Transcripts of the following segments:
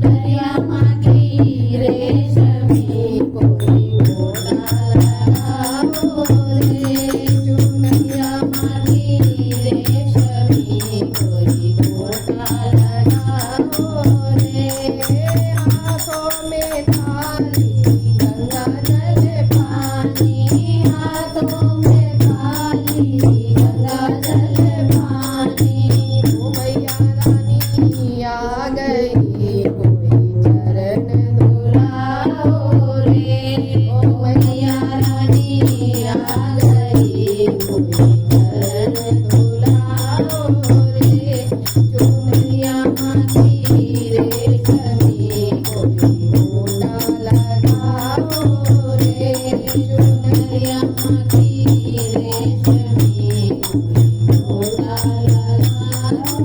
चुनरिया मांगी रेशमी कोई घोड़ा लगाओ रे। चुनरिया मांगी रेशमी कोई घोड़ा लगाओ रे। हाथों में थाली गंगा जल पानी, हाथों में थाली गंगा जल पानी। ओ मैया रानी आ गई कोई चरण धुलाओ रे। ओ मैया रानी आ गई कोई चरण धुलाओ रे। चुनरिया मांगी रेशमी कोई घोड़ा लगाओ रे। चुनरिया मांगी रेशमी कोई घोड़ा लगाओ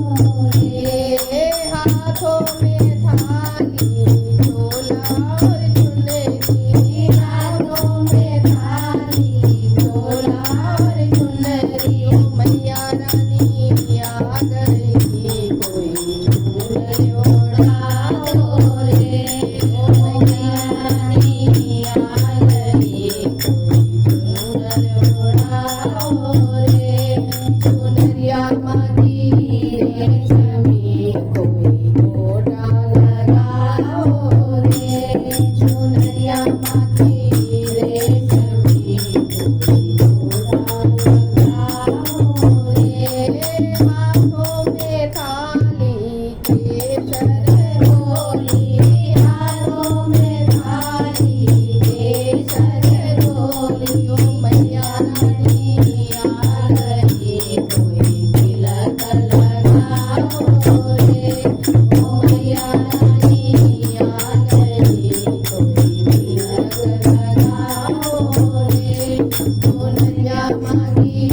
रे। हाथों में थाली झोला और चुनरी, हाथों में थाली झोला और चुनरी। ओ मैया रानी आ गई कोई चुनरी ओढ़ाओ रे। ओ मैया रानी आ गई कोई चुनरी ओढ़ाओ रे। चुनरिया मांगी रेशमी कोई घोड़ा लगाओ रे। चुनरिया मांगी रेशमी कोई घोड़ा लगाओ रे। हाथों में थाली केसर रोली, हाथों में थाली केसर रोली। ओ मैया रानी आ गई कोई तिलक लगाओ रे। ओ मैया रानी आ गई कोई तिलक लगाओ रे। चुनरिया मांगी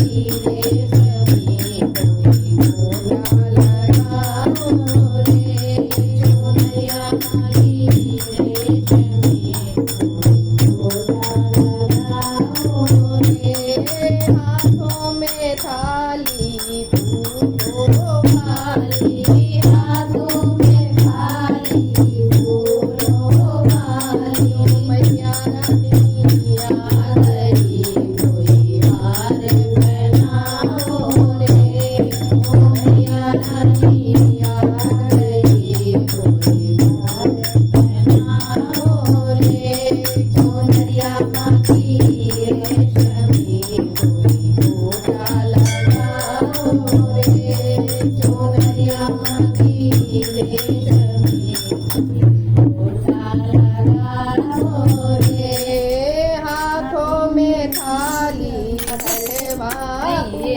रेशमी कोई घोड़ा लगाओ रे। चुनरिया मांगी रेशमी कोई घोड़ा लगाओ रे। हाथों में थाली फूलों वाली, हाथों में थाली फूलों वाली। ओ मैया रानी आ गई कोई हार पहनाओ रे। ओ मैया रानी आ गई कोई हार पहनाओ रे। चुनरिया मांगी रेशमी कोई घोड़ा लगाओ रे। चुनरिया मांगी रेशमी कोई घोड़ा लगाओ रे। हाथों में थाली हलवा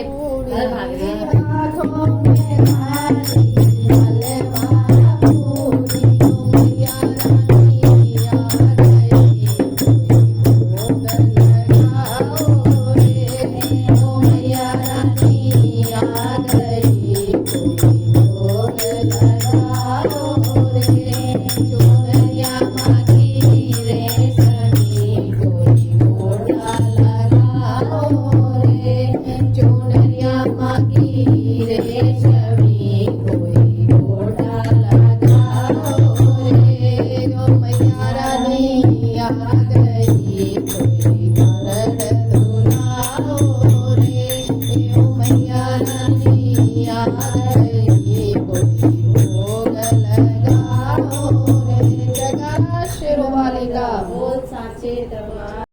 पूरी, हाथों में थाली हलवा पूरी। ओ मैया रानी आ गई कोई भोग लगाओ रे। ओ मैया रानी आ गई कोई भोग लगाओ रे। चुनरिया मांगी रेशमी कोई घोड़ा लगाओ रे। चुनरिया मांगी रेशमी कोई घोड़ा लगाओ रे। ओ मैया रानी आ गई कोई चरण धुलाओ रे। ओ मैया रानी आ गई कोई भोग लगाओ रे। जगा शेरों वाली का बोल साचे दरबार।